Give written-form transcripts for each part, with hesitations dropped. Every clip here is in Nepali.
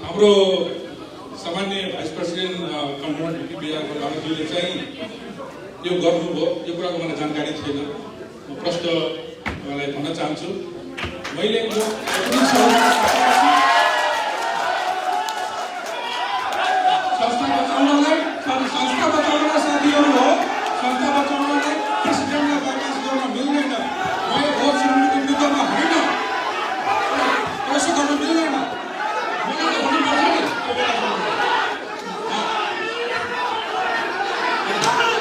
हाम्रो सामान्य भाइस प्रेसिडेन्ट कन्ट्रोल बिहारको लामाज्यूले चाहिँ यो गर्नुभयो, यो कुराको मलाई जानकारी थिएन। म प्रश्न उहाँलाई भन्न चाहन्छु, मैले यो संस्था बचाउनलाई साथीहरू हो, संस्था बचाउनलाई प्रेसिडेन्टलाई बर्खास्त गर्न मिल्दैन। म यो भोट सुरुको विरुद्धमा होइन, यसो गर्न मिल्दैन।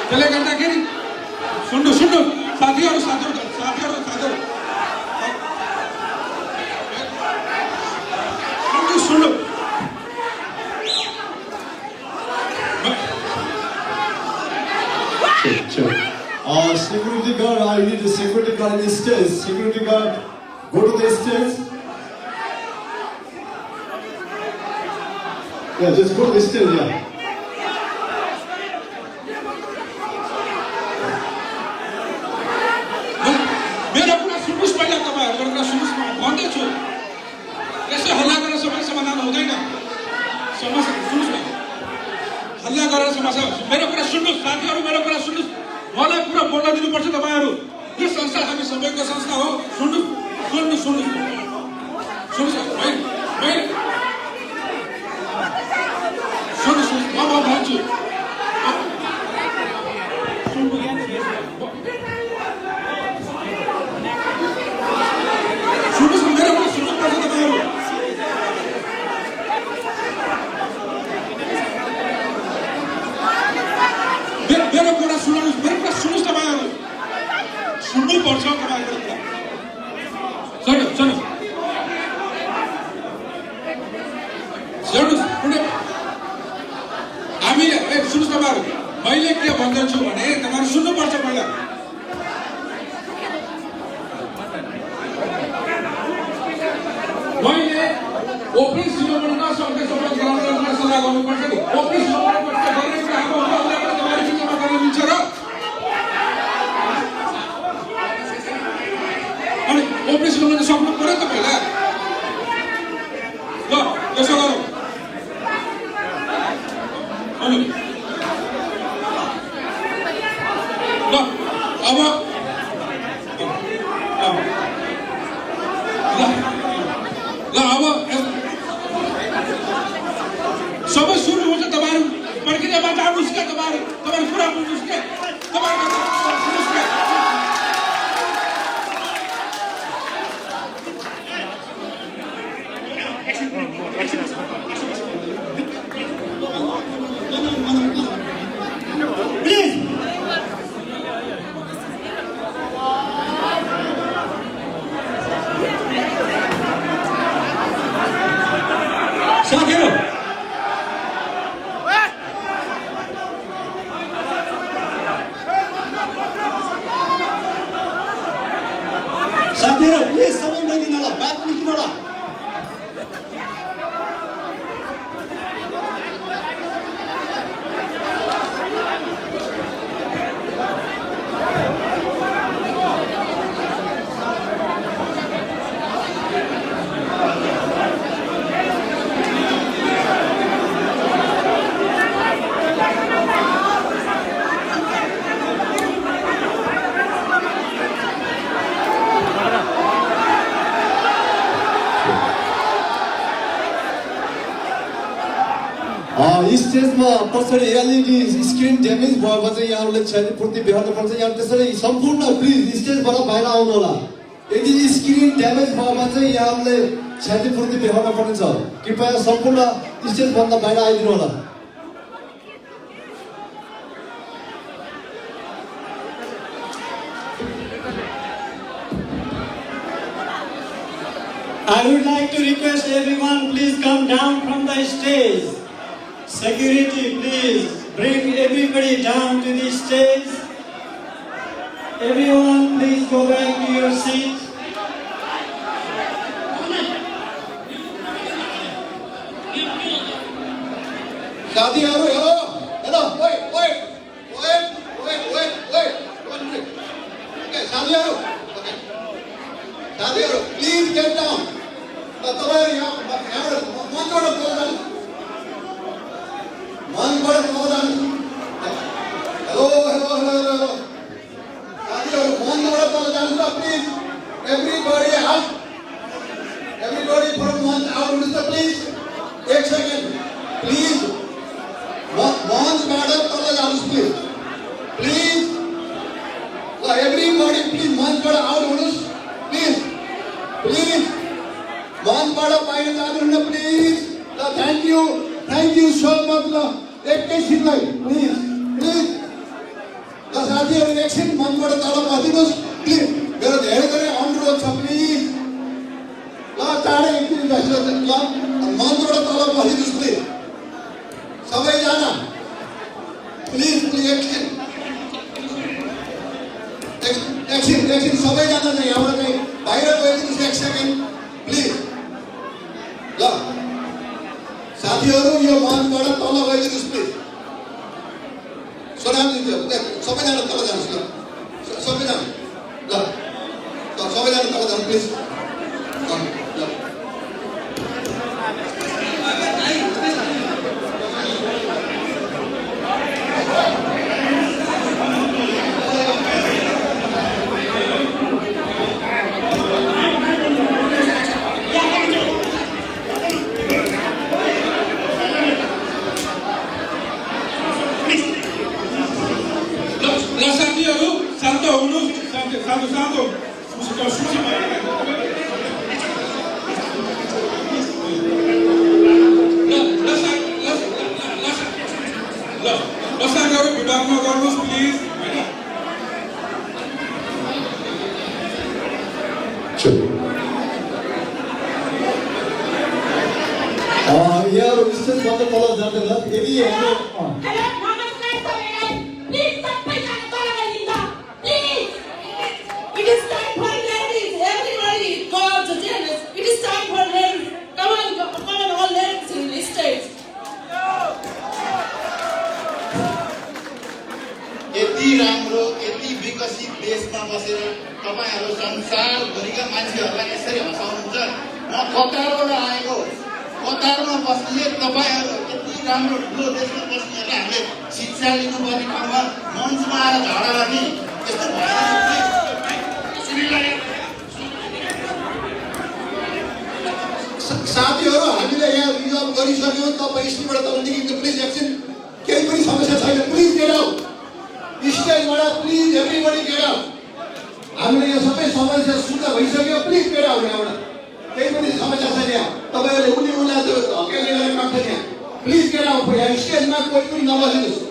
त्यसले गर्दाखेरि सुन्नु साथीहरू सुन्नु security guard, I need a security guard in the stage. Security guard, go to the stage. Yeah, just go to the stage, yeah. मेरो कुरा सुन्नुस्, पहिला तपाईहरुको कुरा सुन्नुस्। म भन्दैछु, यसो हल्ला गरेर सबै समाधान हुँदैन। समस्या सुन्नुस् न, हल्ला गरेर समस्या। मेरो कुरा सुन्नुस् साथीहरू, मेरो कुरा सुन्नुस्। मलाई पुरा बोल्न दिनुपर्छ तपाईहरु। यो संस्था हामी सबैको संस्था हो। सुन्नुस् म भन्छु। मेरो कुरा सुन्नुस् तपाईहरु। सुन्नु पर्छ तपाईहरुको कुरा। सुन्नुस्। हामीले सुन्नुस् तपाईहरु। मैले के भन्दैछु भने तपाईहरु सुन्नु पर्छ पहिला। मैले ओपन सिनेमामा सबै गराउन सल्लाह गर्नुपर्छ नि। ओपन सिनेमामा गर्ने कुरा हाम्रो मिल्छ र अनि ओपरेसन गर्न सक्नु पर्यो त पहिला। ल यसो गरौँ। अनि ल अब सबै सुन्नु हुन्छ तपाईहरु। पर्खिँदै जानुहोस् क्या तपाईहरु कुरा बुझ्नुहोस् क्या तपाईहरु सुन्नुहोस् क्या। साथीहरू प्लिज समय नदिनु होला, बात निक्नु होला। स्टेजमा पछाडि एलइडी स्क्रिन ड्यामेज भयो चाहिँ यहाँहरूले क्षतिपूर्ति बेहोर्नु पर्छ। यहाँ त्यसरी सम्पूर्ण प्लिज स्टेजबाट बाहिर आउनु होला। यदि स्क्रिन ड्यामेज भयो चाहिँ यहाँहरूले क्षतिपूर्ति बेहोर्नु पर्नेछ। कृपया सम्पूर्ण स्टेजभन्दा बाहिर आइदिनु होला। I would like to request everyone, please come down from the stage. Security, please bring everybody down to the stage. Everyone, please go back to your seat. साथीहरू हेलो हेलो wait okay साथीहरू प्लिज गेट डाउन। तपाईहरु यहाँ यहाँबाट मन्त्रबाट बोल्नु थ्याङ्क यू सो मच ल एकैछिनलाई प्लिज प्लिज ल साथीहरू एकछिन मनबाट तल बसिदिनुहोस् प्लिज मेरो धेरै धेरै अनुरोध छ प्लिज ल चाँडै एकछिन बसिदिनुहोस् ल मनबाट तल बसिदिनुहोस् प्लिज सबैजना प्लिज प्लिज एकछिन सबैजना चाहिँ यहाँबाट चाहिँ बाहिर गइदिनुहोस् एक सेकेन्ड प्लिज ल साथीहरू यो मनबाट तल गइदिनुहोस् प्लिज सोनामजी सबैजना तल जानुहोस् ल सबैजना ल सबैजना तल जानुहोस् प्लिज ल Santo. Lasagnyaru विभागमा गर्नुहोस् प्लिज हैन यार स्टेजबाट तल जाँदैन यदि हाम्रो It is time for ladies. Everybody, God's jealous. It is time for ladies. Come on, all ladies in the stage. यति राम्रो यति विकसित देशमा बसेर तपाईहरु संसारभरिका मान्छेहरुलाई यसरी हँसाउनुहुन्छ म कतारबाट आएको कतारमा बस्ने तपाईहरु यति राम्रो ठुलो देशमा बस्नेहरुलाई हामीले शिक्षा लिनुपर्ने ठाउँमा मञ्चमा आएर झगडा गर्ने यस्तो भएन साथीहरू हामीले यहाँ रिजर्भ गरिसक्यौँ तपाईँ स्टेजबाट तल निस्किन्छ प्लिज एकछिन केही पनि समस्या छैन प्लिज गेट आउट स्टेजबाट प्लिज एभ्रीबडी गेट आउट हामीले यो सबै समस्या सुन्न भइसक्यो प्लिज गेट आउट यहाँबाट केही पनि समस्या छैन यहाँ तपाईँहरूले उनी उनीलाई हकेल्ने गरेर काट्दैन यहाँ प्लिज गेट आउट यहाँ स्टेजमा कोही पनि नबसिनुहोस्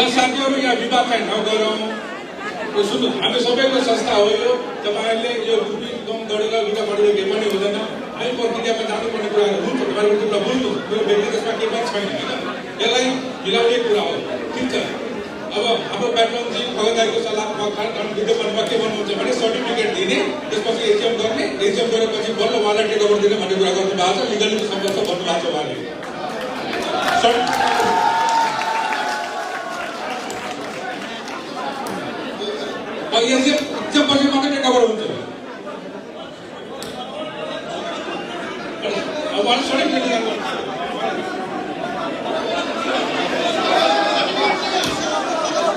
साथीहरू यहाँ विवाद चाहिँ नगरौँ सुन्नु हामी सबैको संस्था हो यो तपाईहरुले यो रुपी कम गरेर लुगा बढेर के पनि हुँदैन हामी प्रक्रियामा जानुपर्ने कुराहरू हुन्छ तपाईहरुले कुरा बुझ्नु मेरो व्यक्तिगतमा के पनि छैन हैन यसलाई मिलाउने कुरा हो ठीक छ अब हाम्रो प्याटर्नजी खगनदाइको सल्लाहमा खान विद्यमानमा के भन्नुहुन्छ भने सर्टिफिकेट दिने त्यसपछि एचएम गर्ने एचएम गरेपछि बल्ल उहाँलाई टेक ओभर दिने भन्ने कुरा गर्नु भएको छ लिगली सम्बन्ध भन्नु भएको छ उहाँले जब पछि मात्रै टेक ओभर हुन्छ अब उहाँले सर्टिफिकेट दिनु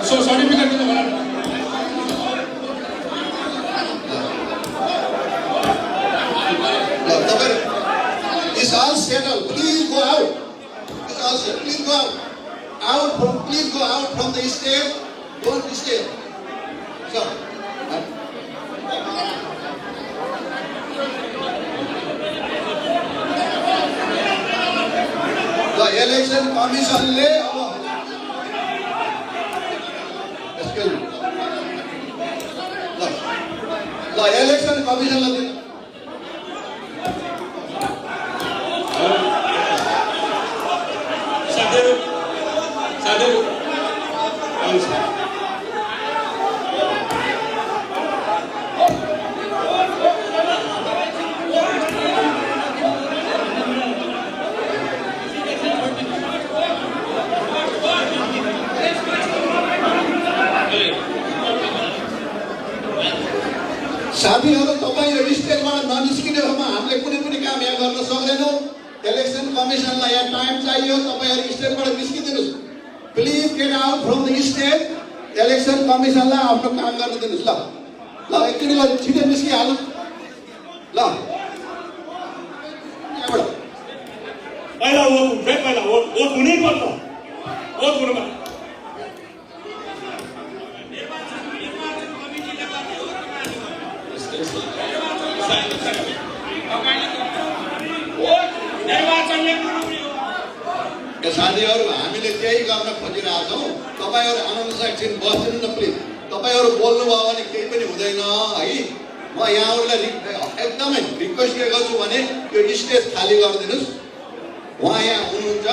So certificate to the It's all settled. Please go out. It's all settled. Please go out. Please go out from the stage. Don't stay. So. The election commission lay The election commission Saderu. साथीहरु तपाईहरु स्टेजबाट ननिस्किनेसम्म हामीले कुनै पनि काम यहाँ गर्न सक्दैनौँ। इलेक्सन कमिसनलाई यहाँ टाइम चाहियो। तपाईहरु स्टेजबाट निस्किदिनुस्। Please get out from the stage. Election कमिसनलाई आफ्नो काम गर्न दिनुस्। ल ल एकचोटि छिटो निस्किहाल्नु। ल यहाँबाट पहिला वोट हुन्छ है, पहिला वोट हुनै पर्छ। वोट हुनुमा साथीहरु हामीले त्यही गर्न खोजिरहेका छौँ। तपाईहरु आउनुहोस् एकछिन बस्नु न प्लिज। तपाईहरु बोल्नु भयो भने केही पनि हुँदैन है। म यहाँहरुलाई एकदमै रिक्वेस्ट के गर्छु भने यो स्टेज खाली गरिदिनुस्। उहाँ यहाँ हुनुहुन्छ,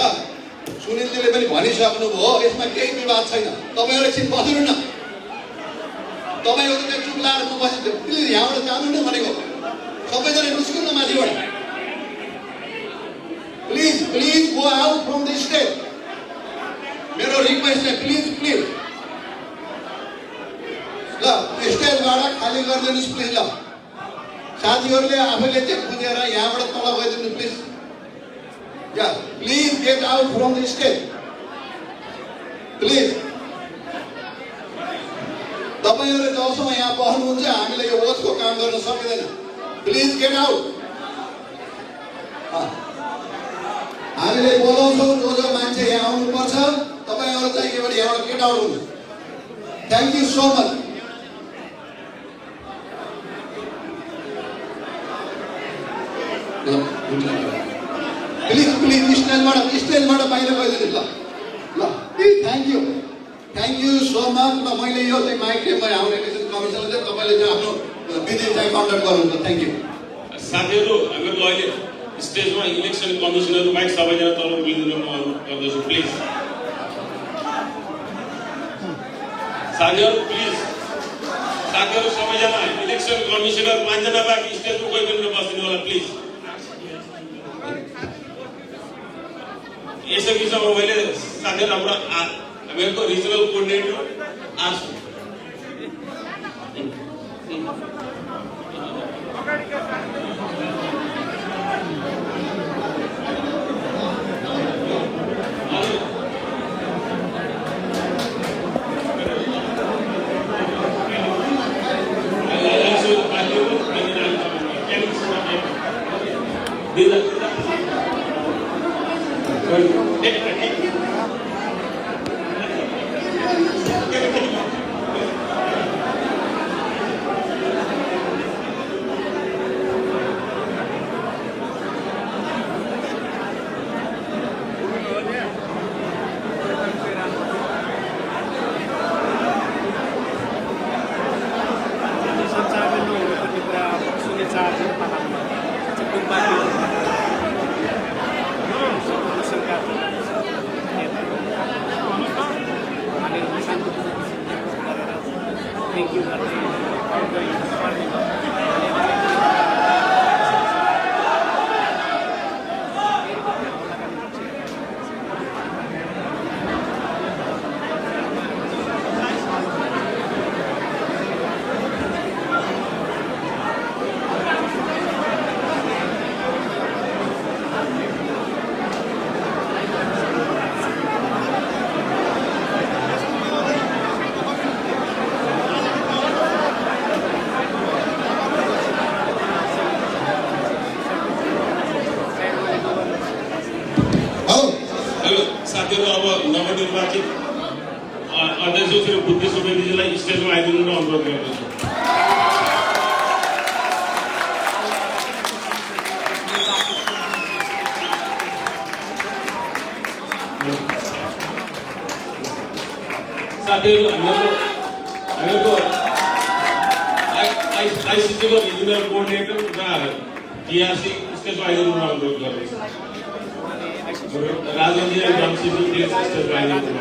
सुनिलजीले पनि भनिसक्नुभयो, यसमा केही विवाद छैन। तपाईहरु एकछिन बस्नु न। तपाईहरु चाहिँ चुप लाएर म बसिदिनु। प्लिज यहाँबाट जानु न भनेको। सबैजना निस्किनु न माथिबाट। Please go out from the stage. मेरो रिक्वेस्ट है, प्लिज ल स्टेजबाट खाली गरिदिनुहोस् प्लिज। ल साथीहरूले आफैले चाहिँ बुझेर यहाँबाट तल गइदिनु प्लिज। या please get out from the stage please. तपाईहरुले जबसम्म यहाँ बस्नुहुन्छ हामीले यो ओथको काम गर्न सकिँदैन। Please get out. हामीले बोलाउँछौँ जो मान्छे यहाँ आउनुपर्छ। तपाईहरु चाहिँ के भने यहाँबाट गेट आउट हुनु। Thank you so much. Please स्टेजबाट बाहिर गइदिनुहोस्। ल थ्याङ्क यू सो मच। ल मैले यो चाहिँ माइकमा आउने इलेक्सन कमिसनले चाहिँ तपाईँले चाहिँ आफ्नो विधि चाहिँ कन्डक्ट गर्नुहुन्छ। Thank you. साथीहरु, हामीहरु अहिले स्टेजमा इलेक्सन कमिसनर बाहेक सबैजना तल उभिदिनु म अनुरोध गर्दछु प्लिज। साथीहरु प्लिज, साथीहरु सबैजना इलेक्सन कमिसनर 5 जना बाहेक स्टेजमा कोही पनि नबस्दिनु होला प्लिज। यसै बिचमा मैले साथीहरु हामीहरुको रिजनल कोअर्डिनेटर आशु साथीहरु, अब नवनिर्वाचित अध्यक्ष श्री बुद्धि सुवेदीजीलाई स्टेजमा आइदिनु र अनुरोध गर्दछु। साथीहरु, हामीहरुको आइसिसीको रिजनल कोअर्डिनेटर र टिआरसी स्टेजमा आइदिनु र अनुरोध गर्दछु। Rajanji and Ramsiji please step right into the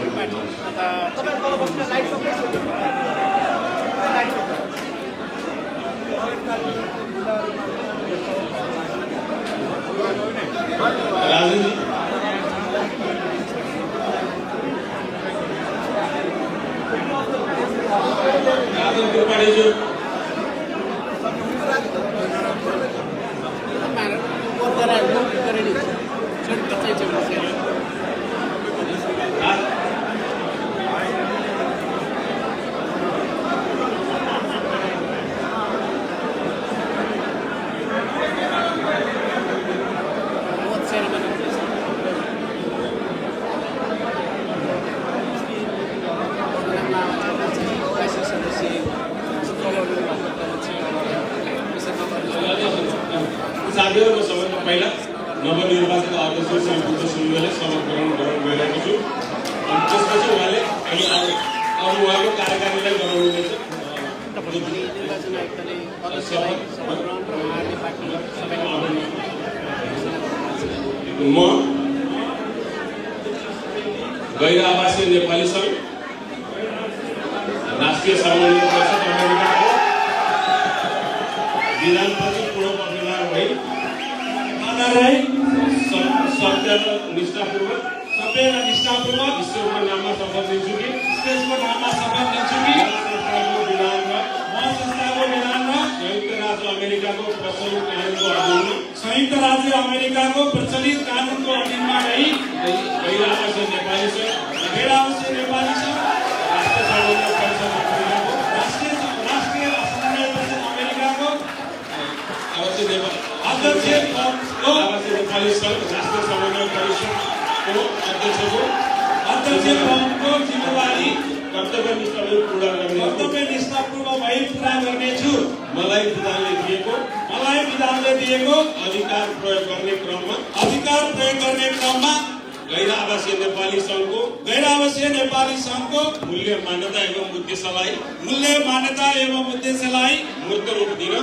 Rajanji Rajan Tripathi ji साथीहरू सबैभन्दा पहिला नवनिर्वाचित अध्यक्ष श्री बुद्ध सुब्बाले शपथ ग्रहण गराएको छु। अनि त्यसपछि उहाँले अनि अरू उहाँको कार्यकारीलाई गराउनुहुनेछ। म गैर आवासीय नेपाली सङ्घ राष्ट्रिय समन्वय परिषद अमेरिकाको विधानपछि पूर्व पत्रकार भई सत्य र निष्ठापूर्वक ईश्वरको नाममा शपथ लिन्छु कि म संस्थाको विधानमा संयुक्त राज्य अमेरिकाको प्रचलित कानुनको अधीनमा रही गैर आवासीय नेपाली सङ्घ राष्ट्रिय समन्वय परिषद अमेरिकाको आवासीय नेपाली सङ्घ राष्ट्रिय समन्वय परिषदको अध्यक्षको जिम्मेवारी कर्तव्यनिष्ठापूर्वक पूरा गर्नेछु। मलाई विधानले दिएको अधिकार प्रयोग गर्ने क्रममा गैर आवासीय नेपाली सङ्घको मूल्य मान्यता एवं उद्देश्यलाई मूर्त रूप दिन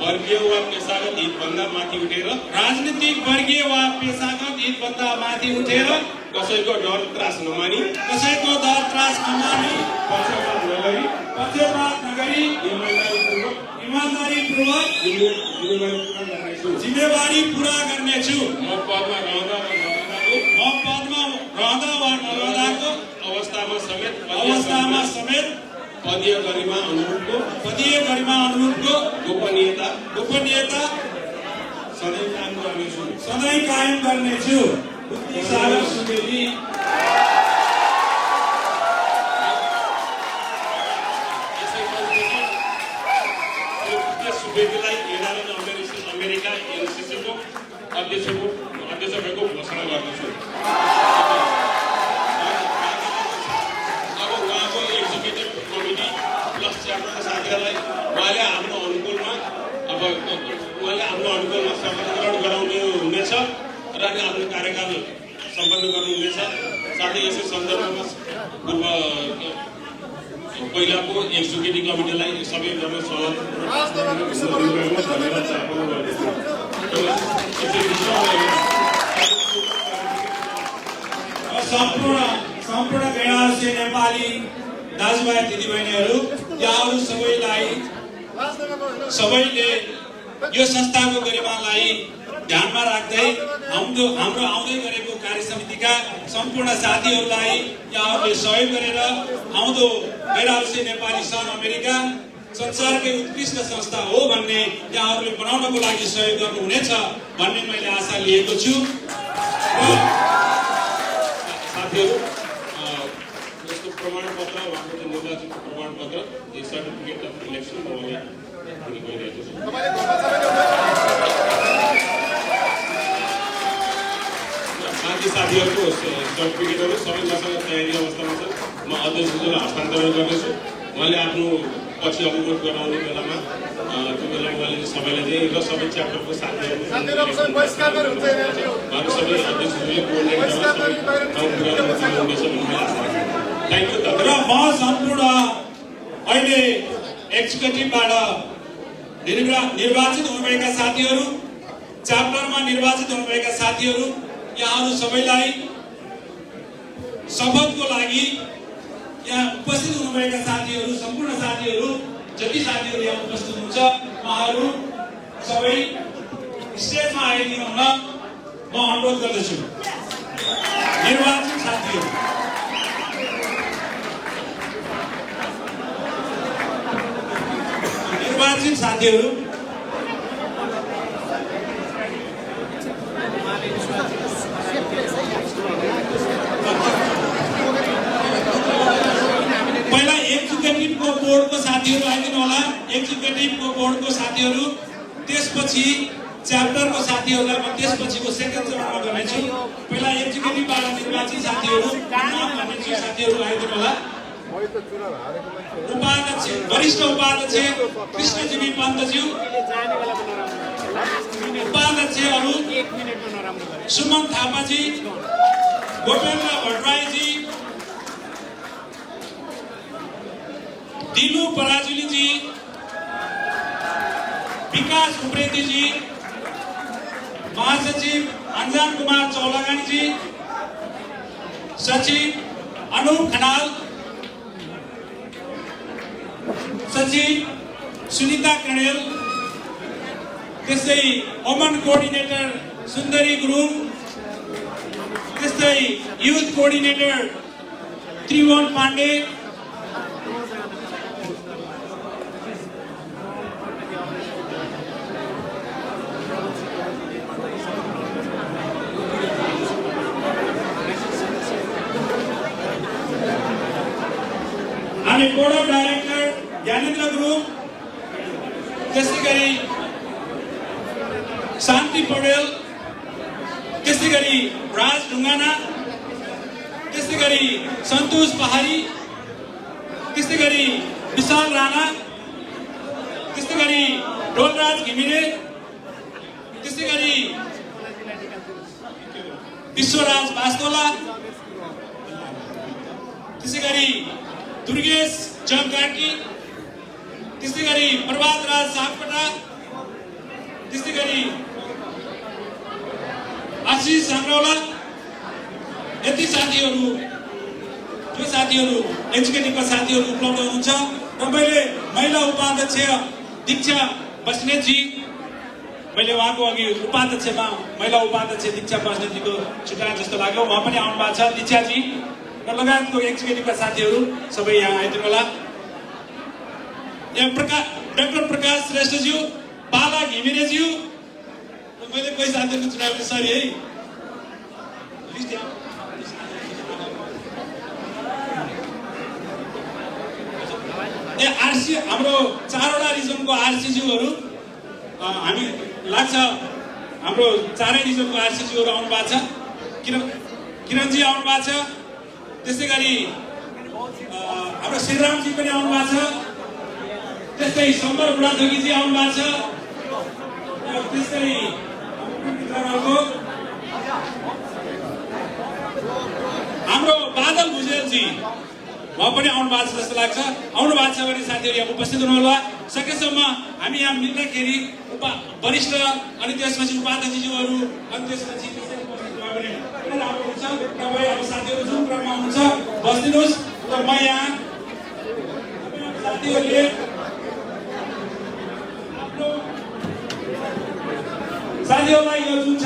वर्गीय वा पेशागत हितभन्दा माथि उठेर राजनीतिक वर्गीय वा पेशागत हितभन्दा माथि उठेर कसैको डर त्रास नमानी पक्षपात नगरी इमानदारीपूर्वक जिम्मेवारी पूरा गर्नेछु। म पदमा रहँदा वा नरहँदाको अवस्थामा समेत पदीय गरिमा अनुरूपको गोपनीयता सधैँ कायम गर्नेछु। सागर सुवेदी सुवेदीलाई अमेरिका एनसीसीको अध्यक्षको घोषणा गर्दछु। अब उहाँको एक्जिक्युटिभ कमिटी प्लस च्याप्टरका साथीहरूलाई उहाँले आफ्नो अनुकूलमा शपथ ग्रहण गराउने हुनेछ र अनि आफ्नो कार्यकाल सम्पन्न गर्नुहुनेछ। साथै यसै सन्दर्भमा पहिलाको एक्जिक्युटिभ कमिटीलाई सबैजना सम्पूर्ण गैर आवासीय नेपाली दाजुभाइ दिदीबहिनीहरू, यहाँहरू सबैले यो संस्थाको गरिमालाई ध्यानमा राख्दै हाम्रो आउँदै गरेको कार्य समितिका सम्पूर्ण साथीहरूलाई यहाँहरूले सहयोग गरेर आउँदो गैर आवासीय नेपाली सङ्घ अमेरिका संसारकै उत्कृष्ट संस्था हो भन्ने यहाँहरूले बनाउनको लागि सहयोग गर्नुहुनेछ भन्ने मैले आशा लिएको छु। साथीहरू, यसको प्रमाणपत्र उहाँको निर्वाचनको प्रमाणपत्र सर्टिफिकेट अफ इलेक्सन गइरहेको छु। साथीहरूको सर्टिफिकेटहरू सबै मसँग तयारी अवस्थामा छ। म अध्यक्षज्यूलाई हस्तान्तरण गर्नेछु। उहाँले आफ्नो पछि अवगत गराउने बेलामा त्यो बेला उहाँले सबैलाई दिए र सबै च्याप्टरको साथीहरू सबै अध्यक्षज्यूले कोर्डिनेट गरेर सबै ठाउँ पुऱ्याउन सक्नुहुनेछ भन्ने मलाई आशा राख्छु। Thank you. र म सम्पूर्ण अहिले एक्जिक्युटिभबाट निर्वाचित हुनुभएका साथीहरू, च्याप्टरमा निर्वाचित हुनुभएका साथीहरू, यहाँहरू सबैलाई शपथको लागि यहाँ उपस्थित हुनुभएका साथीहरू, सम्पूर्ण साथीहरू, जति साथीहरू यहाँ उपस्थित हुनुहुन्छ उहाँहरू सबै स्टेजमा आइदिनु हुन म अनुरोध गर्दछु। निर्वाचित साथीहरू पहिला एक्जिक्युटिभको बोर्डको साथीहरू आइदिनु होला। एक्जिक्युटिभको बोर्डको साथीहरू, त्यसपछि च्याप्टरको साथीहरूलाई म त्यसपछिको सेकेन्ड चरणमा गर्नेछु। पहिला एक्जिक्युटिभबाट निर्वाचित साथीहरू आइदिनु होला। उपाध्यक्ष, वरिष्ठ उपाध्यक्ष कृष्णजीवी पन्तज्यू, सुमन थापाजी, गोपेन्द्र भट्टराईजी, दिनु पराजुलीजी, विकास उप्रेतीजी, महासचिव अंजन कुमार चौलागानीजी, सचिव अनूप खनाल, सचिव सुनीता कणेल, त्यसै ओमन कोअर्डिनेटर सुन्दरी गुरुङ, त्यसै युथ कोअर्डिनेटर त्रिभुवन पाण्डे, हामी board of director Gyanendra Gurung, त्यसै गरी शान्ति पौडेल, त्यसै गरी राज ढुङ्गाना, त्यसै गरी सन्तोष पहाडी, त्यसै गरी विशाल राणा, त्यसै गरी डोलराज घिमिरे, त्यसै गरी विश्वराज बास्तोला, त्यसै गरी दुर्गेश जमकाकी, त्यसै गरी प्रभात राज सापकोटा, त्यसै गरी आशिष साङ्ग्रौला, यति साथीहरू, जो साथीहरू एक्जिक्युटिभका साथीहरू उपलब्ध हुनुहुन्छ र मैले महिला उपाध्यक्ष दीक्षा बस्नेतजी, मैले उहाँको अघि उपाध्यक्षमा महिला उपाध्यक्ष दीक्षा बस्नेतजीको छुट्याए जस्तो लाग्यो, उहाँ पनि आउनु भएको छ, दीक्षाजी र लगायतको एक्जिक्युटिभका साथीहरू सबै यहाँ आइदिनु होला। यहाँ डाक्टर प्रकाश श्रेष्ठज्यू, बाला घिमिरेज्यू, मैले कोही साथीहरूको चुनाव सरी है, आरसी हाम्रो 4वटा रिजनको आरसीज्यूहरू, हामी लाग्छ हाम्रो 4 रिजनको आरसीज्यूहरू आउनु भएको छ, किरणजी आउनु भएको छ, त्यसै गरी हाम्रो श्रीरामजी पनि आउनु भएको छ, त्यस्तै शम्बर बुढाथोकीजी आउनु भएको छ, त्यस्तै हाम्रो बादल भुजेलजी उहाँ पनि आउनु भएको छ जस्तो लाग्छ। आउनु भएको छ भने साथीहरू यहाँ उपस्थित हुनुहोला। सकेसम्म हामी यहाँ मिल्दाखेरि वरिष्ठ अनि त्यसपछि उपाध्यक्षज्यूहरू अनि त्यसपछि राम्रो हुन्छ। तपाईँ अब साथीहरू जुन क्रममा हुनुहुन्छ बसिदिनुहोस् र म यहाँ साथीहरूले साथीहरूलाई यो जुन छ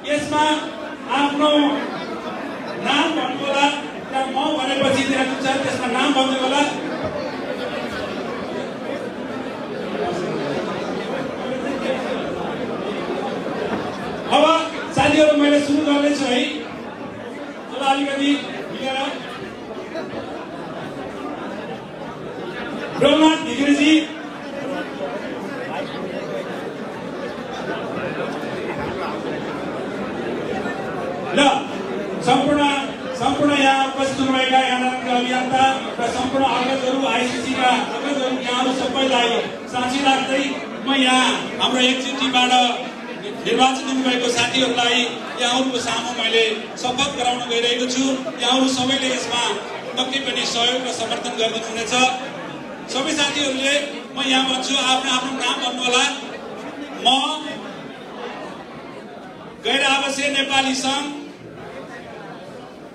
यसमा आफ्नो नाम भन्नु होला, त्यहाँ म भनेपछि त्यहाँ जुन छ त्यसमा नाम भन्नु होला। अब साथीहरू मैले सुरु गर्दैछु है, अलिकति मिलेर ब्रह्मनाथ भिग्रेजी, ल सम्पूर्ण यहाँ उपस्थित हुनुभएका यहाँका अभियन्ता र सम्पूर्ण अग्रजहरू, आइसिसीका अग्रजहरू, यहाँहरू सबैलाई साँची राख्दै म यहाँ हाम्रो एक्जिक्युटिभबाट निर्वाचित हुनुभएको साथीहरूलाई यहाँहरूको सामु मैले शपथ गराउन गइरहेको छु। यहाँहरू सबैले यसमा पक्कै पनि सहयोग र समर्थन गरिदिनु हुनेछ। सबै साथीहरूले म यहाँ भन्छु, आफ्नो आफ्नो नाम भन्नुहोला। म गैर आवासीय नेपाली सङ्घ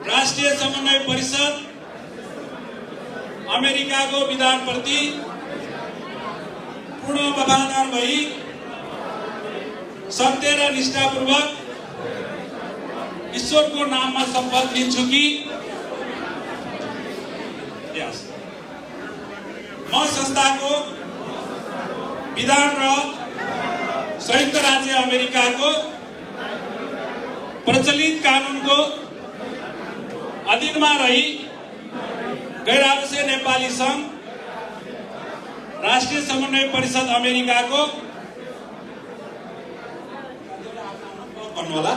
राष्ट्रिय समन्वय परिषद अमेरिकाको विधानप्रति पूर्ण वफादार भई सत्य र निष्ठापूर्वक ईश्वरको नाममा शपथ लिन्छु कि म संस्थाको विधान र संयुक्त राज्य अमेरिकाको प्रचलित कानुनको अधीनमा रही गैर आवासीय नेपाली सङ्घ राष्ट्रिय समन्वय परिषद अमेरिकाको भन्नुहोला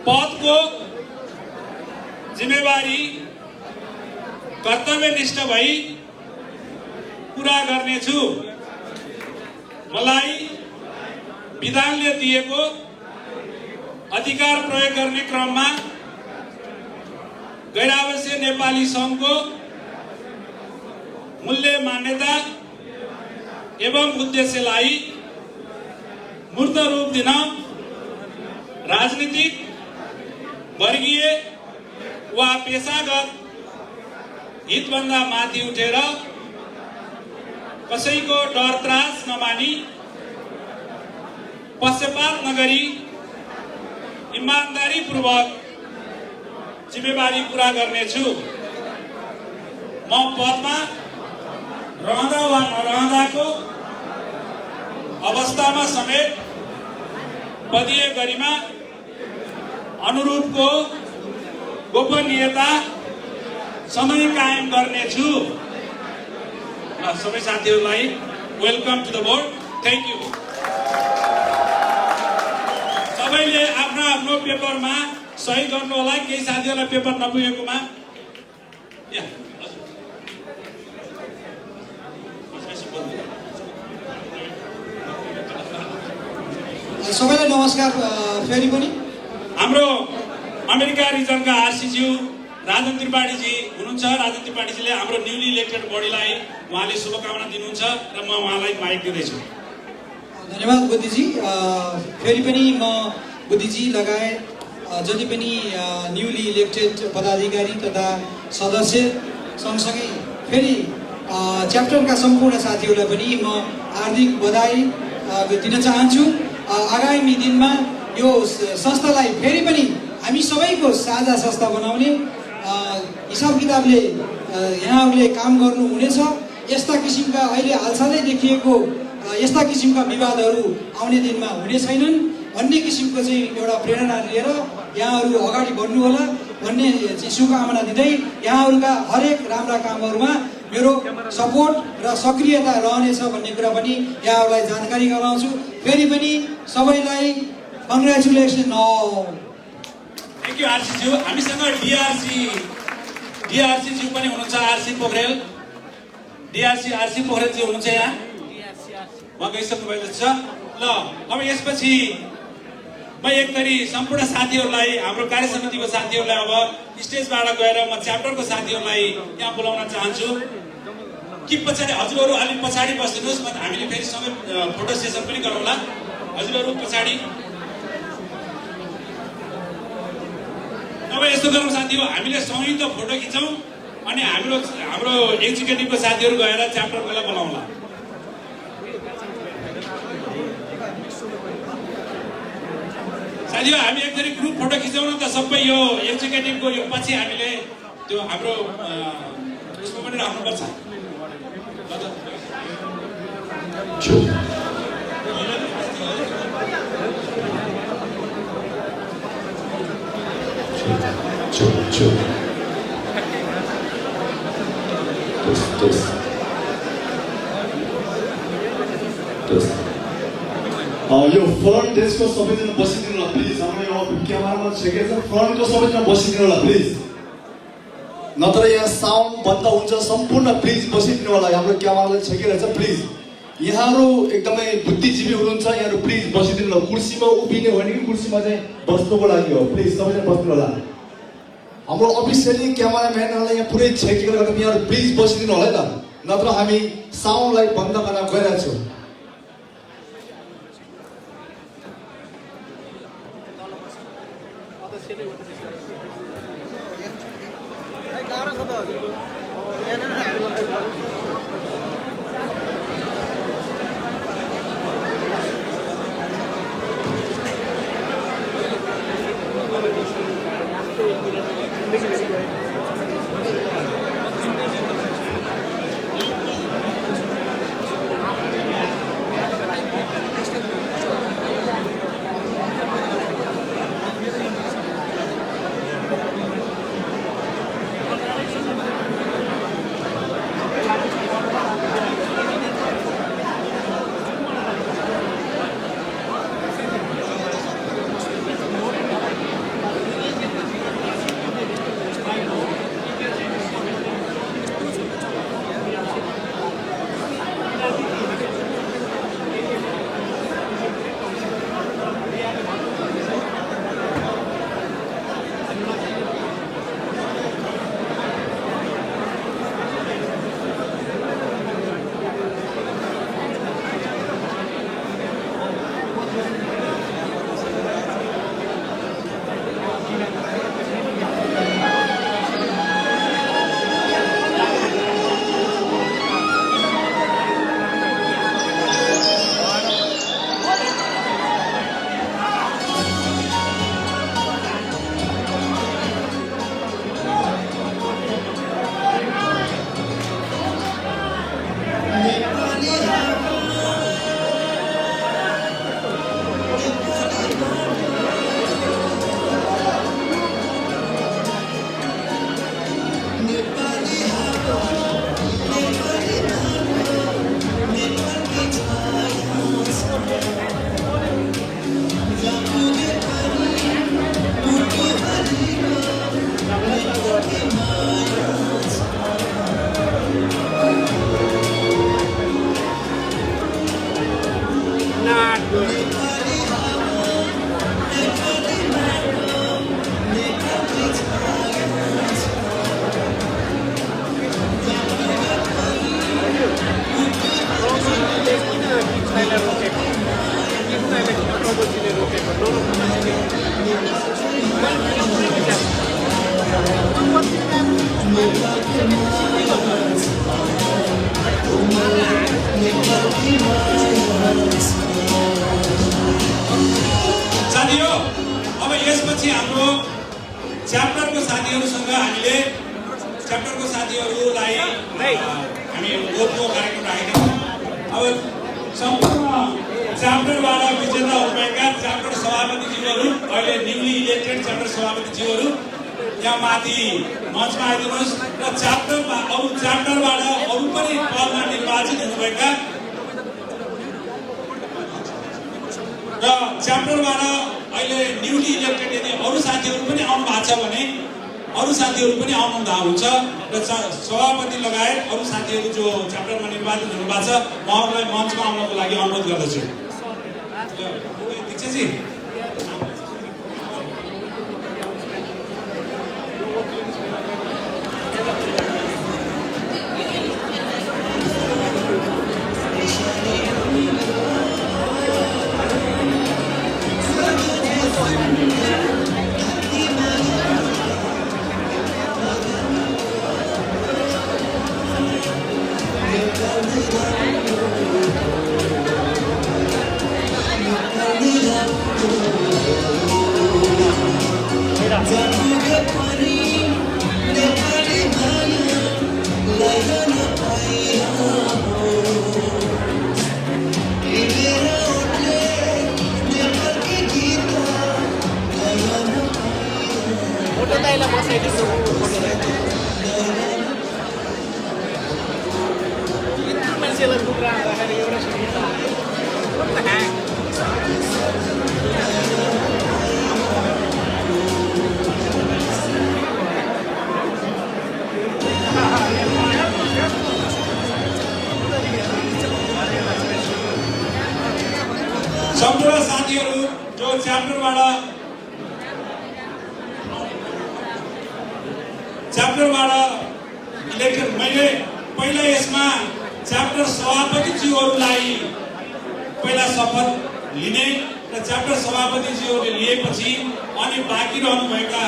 पदको जिम्मेवारी कर्तव्यनिष्ठ भई पूरा गर्नेछु। मलाई विधानले दिएको अधिकार प्रयोग गर्ने क्रममा गैरावासीय नेपाली सङ्घको मूल्य मान्यता एवं उद्देश्यलाई मूर्त रूप दिन राजनीतिक वर्गीय वा पेशागत हितभन्दा माथि उठेर कसैको डर त्रास नमानी पक्षपात नगरी इमानदारीपूर्वक जिम्मेवारी पूरा गर्नेछु। म पदमा रहँदा वा नरहँदाको अवस्थामा समेत पदीय गरिमा अनुरूपको गोपनीयता सधैँ कायम गर्नेछु। सबै साथीहरूलाई welcome to the board. Thank you. सबैले आफ्नो आफ्नो पेपरमा सही गर्नु होला। केही साथीहरूलाई पेपर नपुगेकोमा सबैलाई नमस्कार। फेरि पनि हाम्रो अमेरिका रिजनका आरसीज्यू राजन त्रिपाठीजी हुनुहुन्छ। राजन त्रिपाठीजीले हाम्रो न्युली इलेक्टेड बडीलाई उहाँले शुभकामना दिनुहुन्छ र म उहाँलाई माइक दिँदैछु। धन्यवाद बुद्धिजी। फेरि पनि म बुद्धिजी लगायत जति पनि न्युली इलेक्टेड पदाधिकारी तथा सदस्य सँगसँगै फेरि च्याप्टरका सम्पूर्ण साथीहरूलाई पनि म हार्दिक बधाई दिन चाहन्छु। आगामी दिनमा यो संस्थालाई फेरि पनि हामी सबैको साझा संस्था बनाउने हिसाब किताबले यहाँहरूले काम गर्नुहुनेछ। यस्ता किसिमका अहिले हालसालै देखिएको यस्ता किसिमका विवादहरू आउने दिनमा हुने छैनन् भन्ने किसिमको चाहिँ एउटा प्रेरणा लिएर यहाँहरू अगाडि बढ्नुहोला भन्ने शुभकामना दिँदै यहाँहरूका हरेक राम्रा कामहरूमा मेरो सपोर्ट र सक्रियता रहनेछ भन्ने कुरा पनि यहाँहरूलाई जानकारी गराउँछु। फेरि पनि सबैलाई कङ्ग्रेचुलेसन। Thank you आरसीज्यू। हामीसँग डिआरसीज्यू पनि हुनुहुन्छ। आरसी पोखरेल आरसी पोखरेलजी हुनुहुन्छ यहाँ। उहाँ गइसक्नु भएको छ। ल अब यसपछि म एकथरी सम्पूर्ण साथीहरूलाई हाम्रो कार्य समितिको साथीहरूलाई अब स्टेजबाट गएर म च्याप्टरको साथीहरूलाई यहाँ बोलाउन चाहन्छु कि पछाडि हजुरहरू अलिक पछाडि बसिदिनुहोस्। हामीले फेरि सँगै फोटो सेसन पनि गरौँला। हजुरहरू पछाडि अब यस्तो गरौँ साथी हो, हामीले संयुक्त फोटो खिचौँ अनि हाम्रो एक्जिक्युटिभको साथीहरू गएर च्याप्टरकोलाई बोलाउँला। साथी हो, हामी एकचोटि ग्रुप फोटो खिचौँ न त सबै। यो एक्जिक्युटिभको यो पछि हामीले त्यो हाम्रो उसमा पनि राख्नुपर्छ। यो फ्रन्ट डेस्कको सबैजना बसिदिनु होला प्लिज। हाम्रो यो क्यामेरामा छेकेको छ, फ्रन्टको सबैजना बसिदिनु होला प्लिज, नत्र यहाँ साउन्ड बन्द हुन्छ। सम्पूर्ण प्लिज बसिदिनु होला। हाम्रो क्यामेराले छेकिरहेछ प्लिज। यहाँहरू एकदमै बुद्धिजीवी हुनुहुन्छ, यहाँहरू प्लिज बसिदिनु होला। कुर्सीमा उभिने होइन कि कुर्सीमा चाहिँ बस्नुको लागि हो। प्लिज सबैजना बस्नु होला। हाम्रो अफिसियली क्यामेराम्यानहरूलाई यहाँ पुरै छेकेर गर्दा यहाँहरू प्लिज बसिदिनु होला है त, नत्र हामी साउन्डलाई बन्द गर्न गइरहेको छौँ। साथीहो, अब यसपछि हाम्रो च्याप्टरको साथीहरूसँग हामीले च्याप्टरको साथीहरूलाई हामी गोप्रो कार्यक्रम राखेका छौँ। अब सम्पूर्ण च्याप्टरबाट विजेता हुनुभएका च्याप्टर सभापतिज्यूहरू, अहिले न्युली इलेक्टेड च्याप्टर सभापतिज्यूहरू यहाँ माथि मञ्चमा आइदिनुहोस् र अरू च्याप्टरबाट अरू पनि पदमा निर्वाचित हुनुभएका र च्याप्टरबाट अहिले न्युली इलेक्टेड यदि अरू साथीहरू पनि आउनु भएको छ भने अरू साथीहरू पनि आउनुहुँदा हुन्छ र सभापति लगायत अरू साथीहरू जो च्याप्टरमा निर्वाचित हुनुभएको छ उहाँहरूलाई मञ्चमा आउनको लागि अनुरोध गर्दछु। दीक्षाजी सम्पूर्ण साथीहरू जो च्याप्टरबाट इलेक्टेड, मैले पहिला यसमा च्याप्टर सभापतिज्यूहरूलाई पहिला शपथ लिने र च्याप्टर सभापतिज्यूहरूले लिएपछि अनि बाँकी रहनुभएका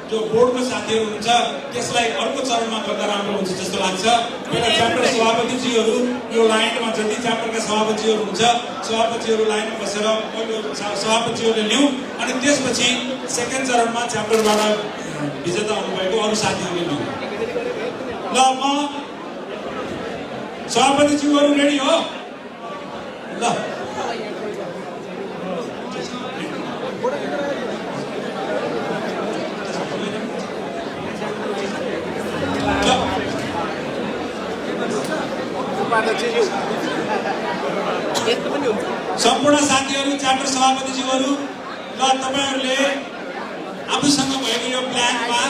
जो बोर्डको साथीहरू हुन्छ त्यसलाई अर्को चरणमा गर्दा राम्रो हुन्छ जस्तो लाग्छ। पहिला च्याप्टर सभापतिज्यूहरू यो लाइनमा जति च्याप्टरका सभापतिज्यूहरू हुन्छ सभापतिज्यूहरू लाइनमा बसेर पहिलो सभापतिज्यूहरूले लिउँ अनि त्यसपछि सेकेन्ड चरणमा च्याप्टरबाट विजेता हुनुभएको अरू साथीहरूले लिउँ। ल म सभापतिज्यूहरू रेडी हो? ल सम्पूर्ण साथीहरू च्याप्टर सभापतिज्यूहरू, ल तपाईहरूले आफूसँग भएको यो प्लानमा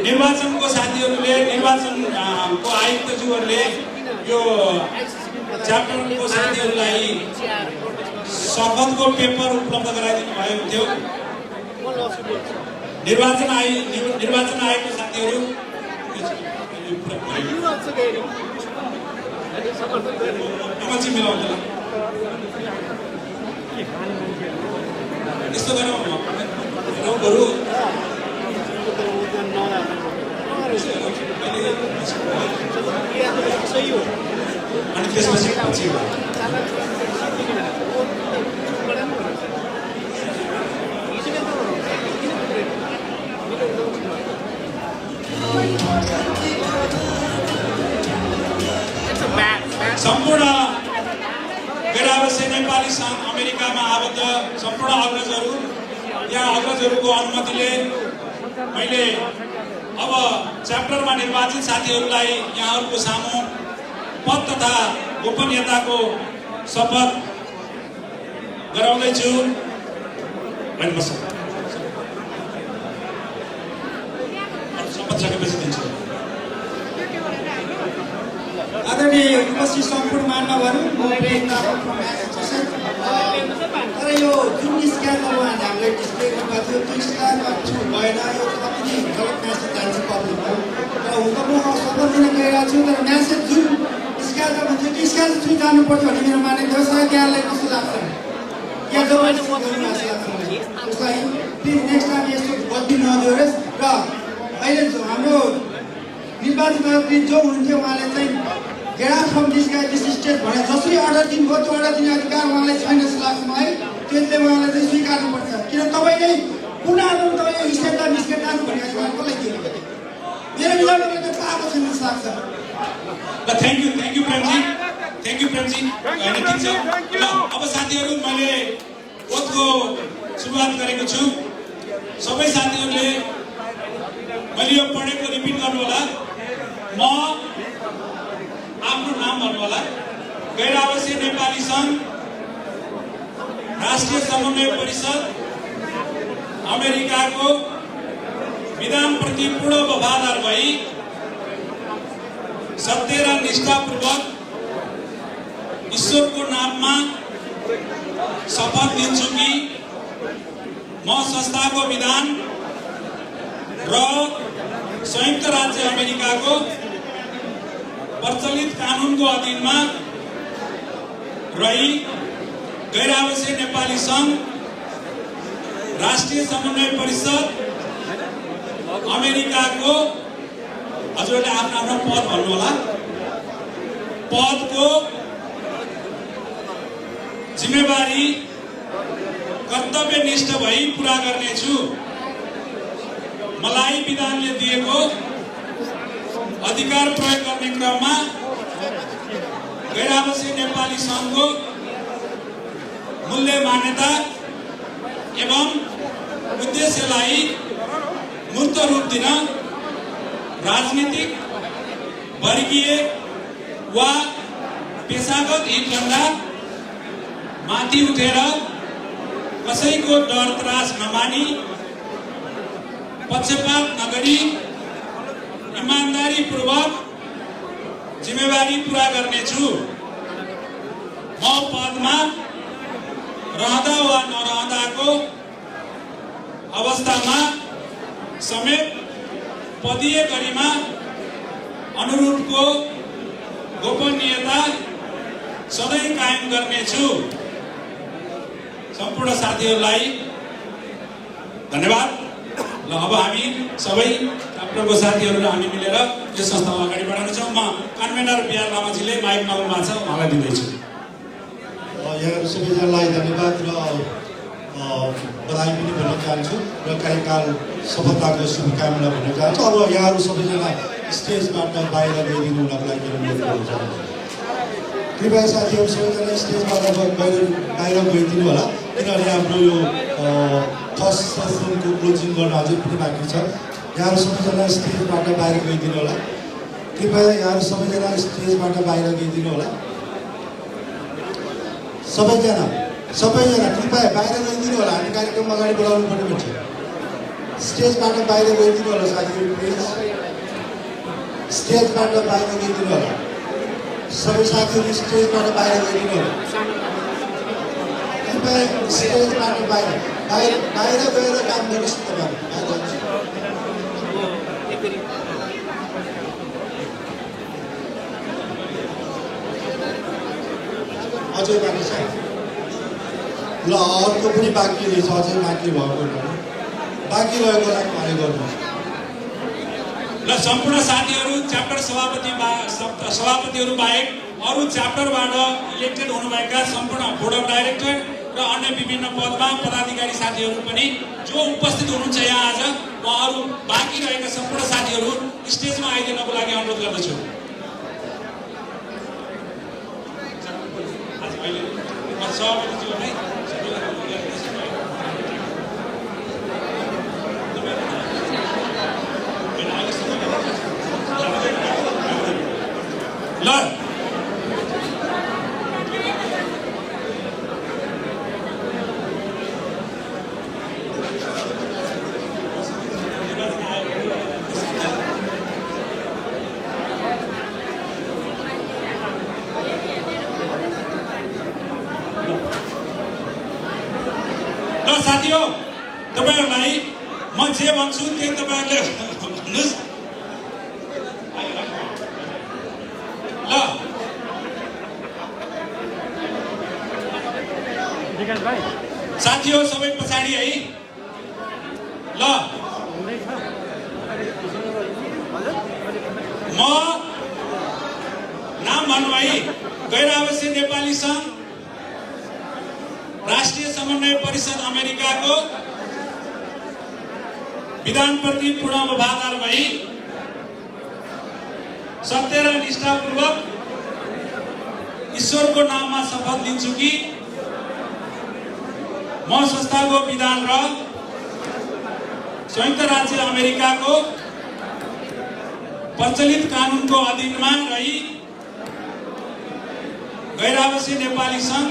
निर्वाचनको साथीहरूले निर्वाचनको आयुक्तज्यूहरूले यो च्याप्टरको साथीहरूलाई शपथको पेपर उपलब्ध गराइदिनु भएको थियो। निर्वाचन आयोगको साथीहरू मिलाउँदैन यस्तो गरौँ अनि त्यसपछि सम्पूर्ण गैर-आवासीय नेपाली सङ्घ अमेरिकामा आबद्ध सम्पूर्ण अग्रजहरू, यहाँ अग्रजहरूको अनुमतिले मैले अब च्याप्टरमा निर्वाचित साथीहरूलाई यहाँहरूको सामु पद तथा गोपनीयताको शपथ गराउँदैछु। शपथ सकेपछि दिन्छु। आदरणीय उपस्थित सम्पूर्ण मान्यवरहरू, म प्रेम तामाङ फ्रम म्यासाचुसेट्स। तर यो जुन स्क्यानर उहाँले हामीलाई डिस्प्ले गर्नुभएको थियो त्यो स्क्यानर थ्रु भएन, यो कति गलत म्यासेज जान्छ पब्लिकको। र हुन त म शपथ दिन गइरहेको छु, तर म्यासेज जुन स्क्यानरमा थियो त्यो स्क्यानर थ्रु जानुपर्छ भन्ने मेरो मान्य थियो। सायद यहाँलाई कस्तो लाग्छ या जबरजस्ती गर्नु जस्तो लाग्छ मलाई। उसलाई प्लिज नेक्स्ट टाइम यस्तो गल्ती नहोस्। र अहिले हाम्रो निर्वाचित मन्त्री जो हुनुहुन्थ्यो उहाँले चाहिँ get out from this guy this state भनेर जसरी अर्डर दिनुभयो त्यो अर्डर दिने अधिकार उहाँलाई छैन जस्तो लाग्छ मलाई। त्यसले उहाँलाई चाहिँ स्वीकार्नुपर्छ, किन तपाईँले पुनः तपाईँ यो स्टेटलाई निस्केर जानु भन्ने अधिकार कसलाई दिनु? मेरो विचारमा त्यो पाएको छैन जस्तो लाग्छ। Thank you Premji, thank you Premji. होइन ठिक छ। ल अब साथीहरू मैले ओथको सुरुवात गरेको छु। सबै साथीहरूले मैले यो पढेको रिपिट गर्नु होला। म आफ्नो नाम भन्नु होला। गैर आवासीय नेपाली सङ्घ राष्ट्रिय समन्वय परिषद अमेरिकाको विधानप्रति पूर्ण वफादार भई सत्य र निष्ठापूर्वक ईश्वरको नाममा शपथ लिन्छु कि म संस्थाको विधान र संयुक्त राज्य अमेरिकाको प्रचलित कानुनको अधीनमा रही गैर आवासीय नेपाली सङ्घ राष्ट्रिय समन्वय परिषद अमेरिकाको, हजुरहरूले आफ्नो आफ्नो पद भन्नु होला, पदको जिम्मेवारी कर्तव्यनिष्ठ भई पुरा गर्नेछु। मलाई विधानले दिएको अधिकार प्रयोग गर्ने क्रममा गैर आवासीय नेपाली सङ्घको मूल्य मान्यता एवं उद्देश्यलाई मूर्त रूप दिन राजनीतिक, वर्गीय वा पेशागत हितभन्दा माथि उठेर कसैको डर त्रास नमानी पक्षपात नगरी इमानदारीपूर्वक जिम्मेवारी पुरा गर्नेछु। म पदमा रहँदा वा नरहँदाको अवस्थामा समेत पदीय गरिमा अनुरूपको गोपनीयता सधैँ कायम गर्नेछु। सम्पूर्ण साथीहरूलाई धन्यवाद। ल अब हामी सबै च्याप्टरको साथीहरू र हामी मिलेर यो संस्थालाई अगाडि बढाउनेछौँ। म कन्भेनर बिआर लामाजीले माइक नम्बर भएको छ उहाँलाई दिँदैछु। यहाँहरू सबैजनालाई धन्यवाद र बधाई पनि भन्न चाहन्छु र कार्यकाल सफलताको शुभकामना भन्न चाहन्छु। अब यहाँहरू सबैजना स्टेजबाट बाहिर गइदिनु हुनको लागि अनुरोध गर्न चाहन्छु। कृपया साथीहरू सबैजना स्टेजबाट बाहिर गइदिनु होला, किनभने हाम्रो यो फर्स्ट सेसनको क्लोजिङ गर्न अझै पनि बाँकी छ। यहाँहरू सबैजना स्टेजबाट बाहिर गइदिनु होला। कृपया यहाँहरू सबैजना स्टेजबाट बाहिर गइदिनु होला। सबैजना कृपया बाहिर गइदिनु होला। हामी कार्यक्रम अगाडि बढाउनु पर्ने हुन्छ। स्टेजबाट बाहिर गइदिनु होला साथीहरू, प्लिज स्टेजबाट बाहिर गइदिनु होला। सबै साथीहरू स्टेजबाट बाहिर गइदिनु होला। कृपया स्टेजबाट बाहिर गएर काम गर्नुहोस् न तपाईँहरू। अझै बाँकी छ। ल अर्को पनि बाँकी रहेछ, अझै बाँकी भएको बाँकी रहेकोलाई माने गर्नुहोस्। ल सम्पूर्ण साथीहरू च्याप्टर सभापतिहरू बाहेक अरू च्याप्टरबाट इलेक्टेड हुनुभएका सम्पूर्ण बोर्ड अफ डाइरेक्टर र अन्य विभिन्न पदमा पदाधिकारी साथीहरू पनि जो उपस्थित हुनुहुन्छ यहाँ आज, म अरू बाँकी रहेका सम्पूर्ण साथीहरू स्टेजमा आइदिनको लागि अनुरोध गर्दछु। ल साथी हो तपाईहरुलाई म जे भन्छु त्यही तपाईहरुले भन्नुस् ल साथी हो सबै पछाडी है ल म नाम भन्नु है गैर आवासीय नेपाली संघ राष्ट्रिय समन्वय परिषद अमेरिकाको विधानप्रति पूर्ण वफादार भई सत्य र निष्ठापूर्वक ईश्वरको नाममा शपथ लिन्छु कि म संस्थाको विधान र संयुक्त राज्य अमेरिकाको प्रचलित कानुनको अधीनमा रही गैर आवासीय नेपाली संघ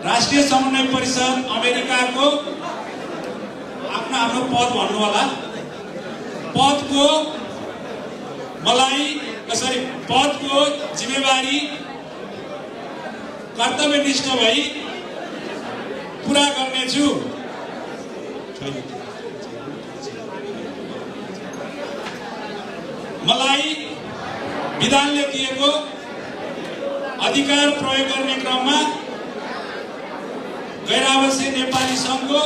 राष्ट्रिय समन्वय परिषद अमेरिकाको आफ्नो आफ्नो पद भन्नु होला पदको पदको जिम्मेवारी कर्तव्यनिष्ठ भई पूरा गर्नेछु। मलाई विधानले दिएको अधिकार प्रयोग गर्ने क्रममा गैर आवासीय नेपाली संघको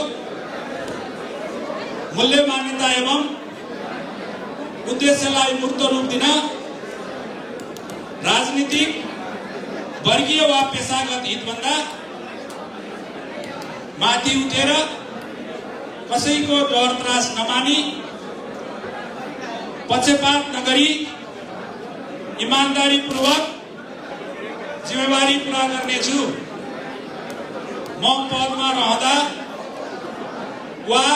मूल्य मान्यता एवं उद्देश्यलाई मूर्त रूप दिन राजनीतिक वर्गीय वा पेशागत हितभन्दा माथि उठेर कसैको डर त्रास नमानी पक्षपात नगरी इमानदारीपूर्वक जिम्मेवारी पूरा गर्नेछु। म पदमा रहँदा वा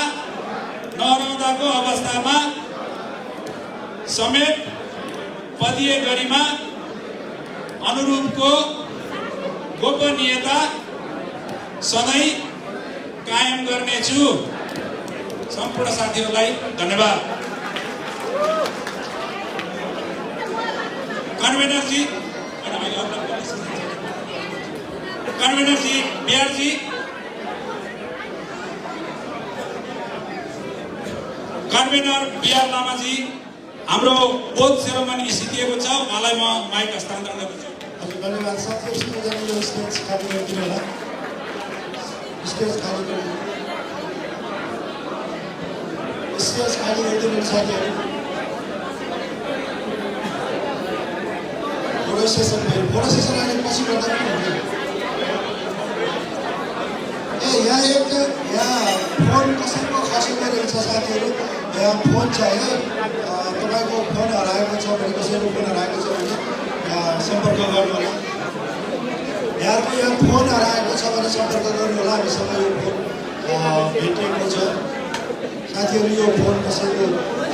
नरहँदाको अवस्थामा समेत पदीय गरिमा अनुरूपको गोपनीयता सधैँ कायम गर्नेछु। सम्पूर्ण साथीहरूलाई धन्यवाद। कन्वेनर जी बिहार जी कन्वेनर बिहार लामा जी हाम्रो बोध सेरेमनी सिद्धिएको छ उहाँलाई म माइक हस्तान्तरण गर्छु। हजुर धन्यवाद। साथीहरू सबैजना यो स्टेज खाली गरिदिनु होला। स्टेज खाली गरिदिनु साथीहरू। फोटो सेसन अहिले पछि गर्दा पनि हुन्छ। यहाँ फोन कसैको खसेको रहेछ साथीहरू। यहाँ फोन चाहियो। तपाईँको फोन हराएको छ भने कसैको फोन हराएको छ भने यहाँ सम्पर्क गर्नु होला। यहाँको यहाँ फोन हराएको छ भने सम्पर्क गर्नु होला। हामीसँग यो फोन भेटिएको छ। साथीहरू यो फोन कसैको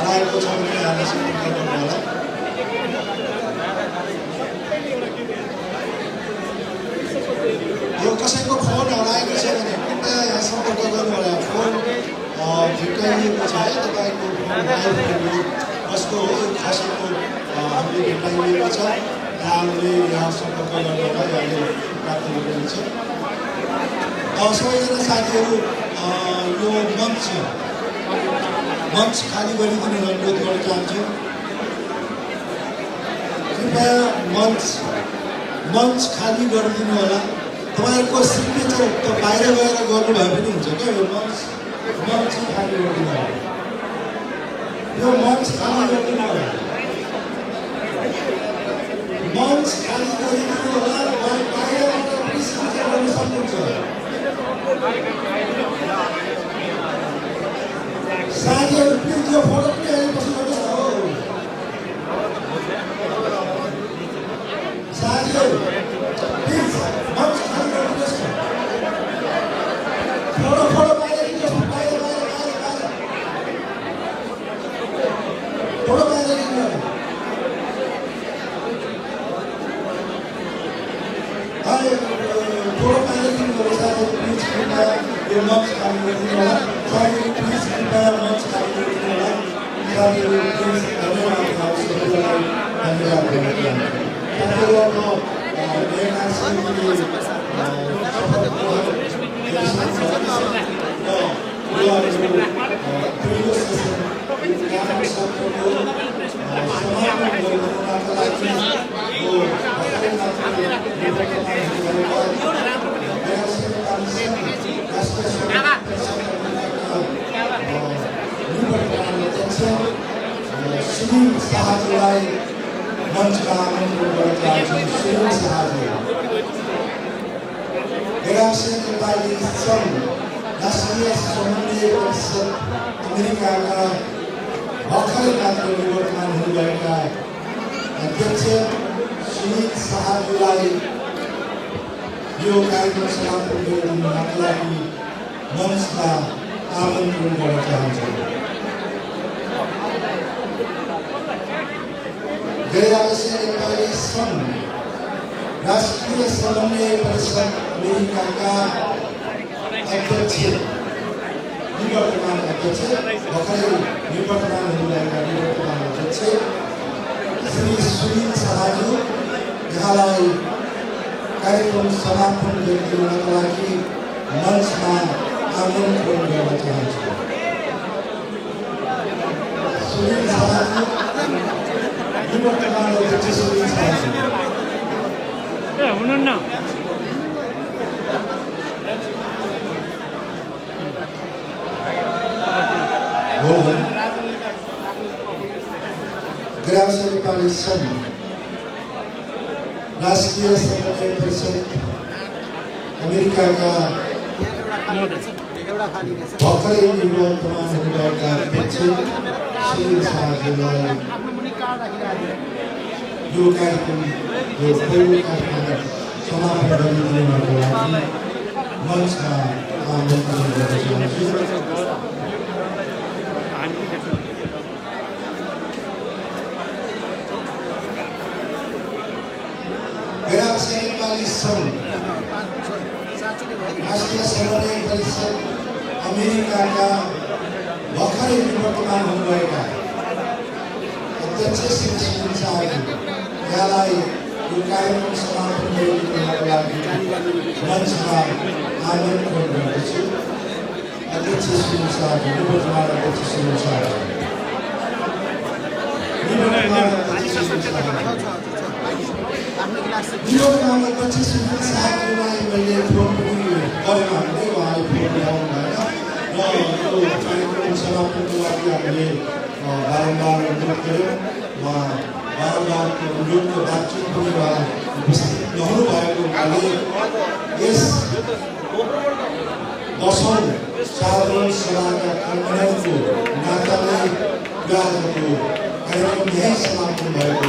हराएको छ भने हामीलाई सम्पर्क गर्नु होला। यो कसैको फोन हराएको छ भने कृपया यहाँ सम्पर्क गर्नु होला। फोन भेटाइएको छ है तपाईँको फोन कसको हो यो खसेको हामीले भेटाइएको छ। यहाँले यहाँ सम्पर्क गर्नु होला। यहाँले प्राप्त गर्नुहुन्छ। सबैजना साथीहरू यो मञ्च खाली गरिदिनु अनुरोध गर्न चाहन्छु। कृपया मञ्च खाली गरिदिनु होला। तपाईँहरूको सिग्नेचर त बाहिर गएर गर्नुभयो पनि हुन्छ क्या। यो मञ्च खाली गरिदिनु होला। यो मञ्च खाली गरिदिनु होला। मञ्च खाली गरिदिनु होला। बाहिरबाट पनि सिग्नेचर गर्न सक्नुहुन्छ। साथीहरू प्लिज यो फोटो पनि अहिले पछि गर्नुहोस् न हो। साथीहरू प्लिज मञ्च खाली गरिदिनुहोस् न। फोटो बाहिर दिनुहोस्। बाहिर फोटो बाहिर दिनुहोस्। फोटो बाहिर दिनुहोस्। साथीहरू प्लिज कृपया यो मञ्च खाली गरिदिनु होला। साथीहरू प्लिज कृपया मञ्च खाली गरिदिनु होला। साथीहरू प्लिज धन्यवाद। सबैलाई धन्यवाद दिन चाहन्छु। साथीहरू अब सुनिल शाहजीलाई मञ्चमा आमन्त्रण गर्न चाहन्छु। सुनिल शाहजी राष्ट्रिय नेपाली सङ्घ राष्ट्रिय समन्वय परिषद अमेरिकाका भर्खरै मात्र निवर्तमान हुनुभएका अध्यक्ष सुनिल शाहजीलाई यो कार्यक्रम समापन गरिदिनुको लागि मञ्चमा आमन्त्रण गर्न चाहन्छु। गैर-राष्ट्रिय नेपाली सङ्घ राष्ट्रिय समन्वय परिषद अमेरिकाका अध्यक्ष निवर्तमान अध्यक्ष भर्खरै निवर्तमान हुनुभएका निवर्तमान अध्यक्ष श्री सुनिल शाहजी यहाँलाई कार्यक्रम समापन गरिदिनुको लागि मञ्चमा आमन्त्रण गर्न चाहन्छु। सुनिल शाहजी निवर्तमान अध्यक्ष सुनिल शाहजी हुनुहुन्न गैर-राष्ट्रिय नेपाली सङ्घ राष्ट्रिय समन्वय परिषद अमेरिकाका भर्खरै निवर्तमान हुनुभएका अध्यक्ष सुनिल शाहजीलाई यो कार्यक्रम यो पहिलो कार्यक्रम समापन गरिदिनुको लागि मञ्चमा आमन्त्रण गर्न चाहन्छु। गैर-राष्ट्रिय नेपाली सङ्घ राष्ट्रिय समन्वय परिषद अमेरिकाका भर्खरै निवर्तमान हुनुभएका अध्यक्ष श्री सुनिल शाहजी यहाँलाई यो कार्यक्रम समापन गरिदिनुको लागि मञ्चमा आमन्त्रण गर्दछु। अध्यक्ष सुनिल शाहजी निवर्तमान अध्यक्ष सुनिल शाहजी निवर्तमान अध्यक्ष सुनिल शाहजीलाई मैले फोन पनि गरेर हामीले उहाँले फोन उठाउनु भएन र यो कार्यक्रम समापनको लागि हामीले बारम्बार अनुरोध गऱ्यौँ। उहाँ बारम्बारको अनुरोधको बातचित पनि उहाँ उपस्थित नहुनु भएको हुनाले यस 10औं साधारण सभाका कन्भेनरको नाताले आजको कार्यक्रम यहीँ समापन भएको